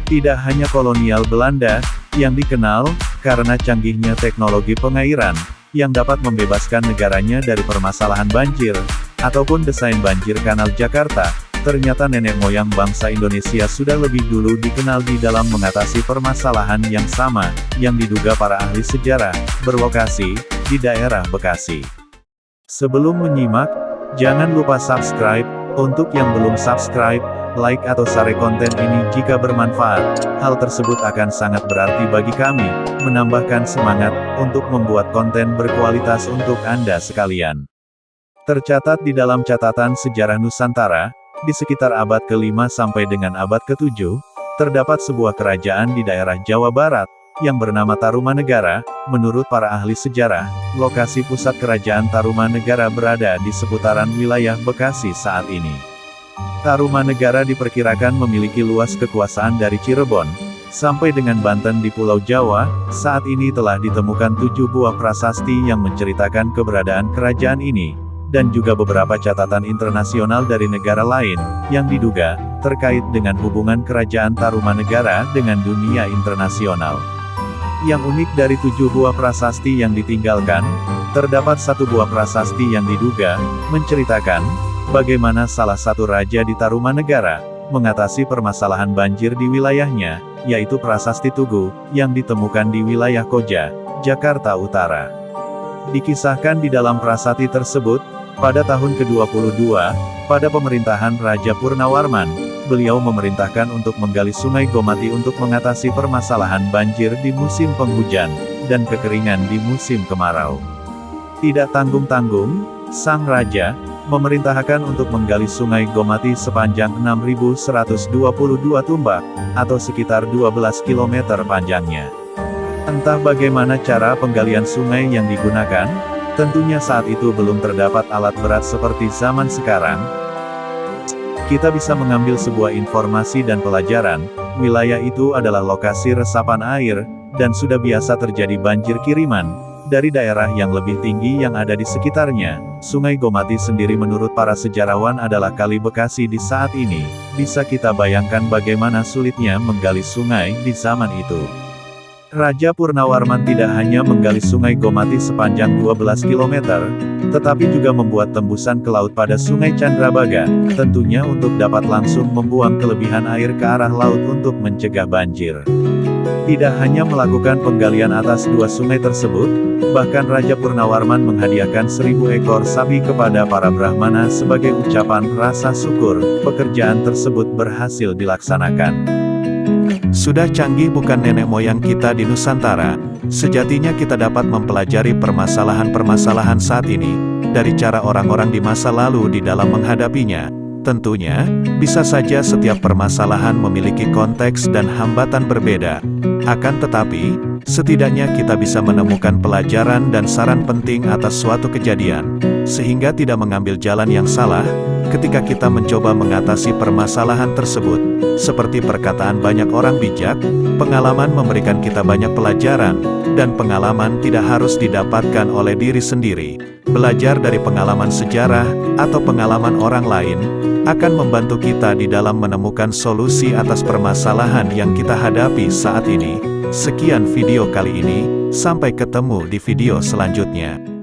Tidak hanya kolonial Belanda yang dikenal karena canggihnya teknologi pengairan yang dapat membebaskan negaranya dari permasalahan banjir, ataupun desain banjir Kanal Jakarta, ternyata nenek moyang bangsa Indonesia sudah lebih dulu dikenal di dalam mengatasi permasalahan yang sama, yang diduga para ahli sejarah, berlokasi di daerah Bekasi. Sebelum menyimak, jangan lupa subscribe. Untuk yang belum subscribe, like atau share konten ini jika bermanfaat. Hal tersebut akan sangat berarti bagi kami, menambahkan semangat untuk membuat konten berkualitas untuk Anda sekalian. Tercatat di dalam catatan sejarah Nusantara, di sekitar abad ke-5 sampai dengan abad ke-7, terdapat sebuah kerajaan di daerah Jawa Barat, yang bernama Tarumanegara. Menurut para ahli sejarah, lokasi pusat kerajaan Tarumanegara berada di seputaran wilayah Bekasi saat ini. Tarumanegara diperkirakan memiliki luas kekuasaan dari Cirebon sampai dengan Banten di Pulau Jawa. Saat ini telah ditemukan 7 buah prasasti yang menceritakan keberadaan kerajaan ini, dan juga beberapa catatan internasional dari negara lain, yang diduga terkait dengan hubungan kerajaan Tarumanegara dengan dunia internasional. Yang unik dari 7 buah prasasti yang ditinggalkan, terdapat 1 buah prasasti yang diduga menceritakan bagaimana salah satu raja di Tarumanegara mengatasi permasalahan banjir di wilayahnya, yaitu Prasasti Tugu, yang ditemukan di wilayah Koja, Jakarta Utara. Dikisahkan di dalam prasasti tersebut, pada tahun ke-22, pada pemerintahan Raja Purnawarman, beliau memerintahkan untuk menggali Sungai Gomati untuk mengatasi permasalahan banjir di musim penghujan, dan kekeringan di musim kemarau. Tidak tanggung-tanggung, sang raja memerintahkan untuk menggali Sungai Gomati sepanjang 6.122 tumbak, atau sekitar 12 km panjangnya. Entah bagaimana cara penggalian sungai yang digunakan, tentunya saat itu belum terdapat alat berat seperti zaman sekarang. Kita bisa mengambil sebuah informasi dan pelajaran. Wilayah itu adalah lokasi resapan air, dan sudah biasa terjadi banjir kiriman dari daerah yang lebih tinggi yang ada di sekitarnya. Sungai Gomati sendiri menurut para sejarawan adalah kali Bekasi di saat ini. Bisa kita bayangkan bagaimana sulitnya menggali sungai di zaman itu. Raja Purnawarman tidak hanya menggali Sungai Gomati sepanjang 12 km, tetapi juga membuat tembusan ke laut pada Sungai Candrabaga, tentunya untuk dapat langsung membuang kelebihan air ke arah laut untuk mencegah banjir. Tidak hanya melakukan penggalian atas 2 sungai tersebut, bahkan Raja Purnawarman menghadiahkan 1000 ekor sapi kepada para Brahmana sebagai ucapan rasa syukur. Pekerjaan tersebut berhasil dilaksanakan. Sudah canggih bukan nenek moyang kita di Nusantara, sejatinya kita dapat mempelajari permasalahan-permasalahan saat ini, dari cara orang-orang di masa lalu di dalam menghadapinya. Tentunya, bisa saja setiap permasalahan memiliki konteks dan hambatan berbeda. Akan tetapi, setidaknya kita bisa menemukan pelajaran dan saran penting atas suatu kejadian, sehingga tidak mengambil jalan yang salah, ketika kita mencoba mengatasi permasalahan tersebut. Seperti perkataan banyak orang bijak, pengalaman memberikan kita banyak pelajaran, dan pengalaman tidak harus didapatkan oleh diri sendiri. Belajar dari pengalaman sejarah, atau pengalaman orang lain, akan membantu kita di dalam menemukan solusi atas permasalahan yang kita hadapi saat ini. Sekian video kali ini, sampai ketemu di video selanjutnya.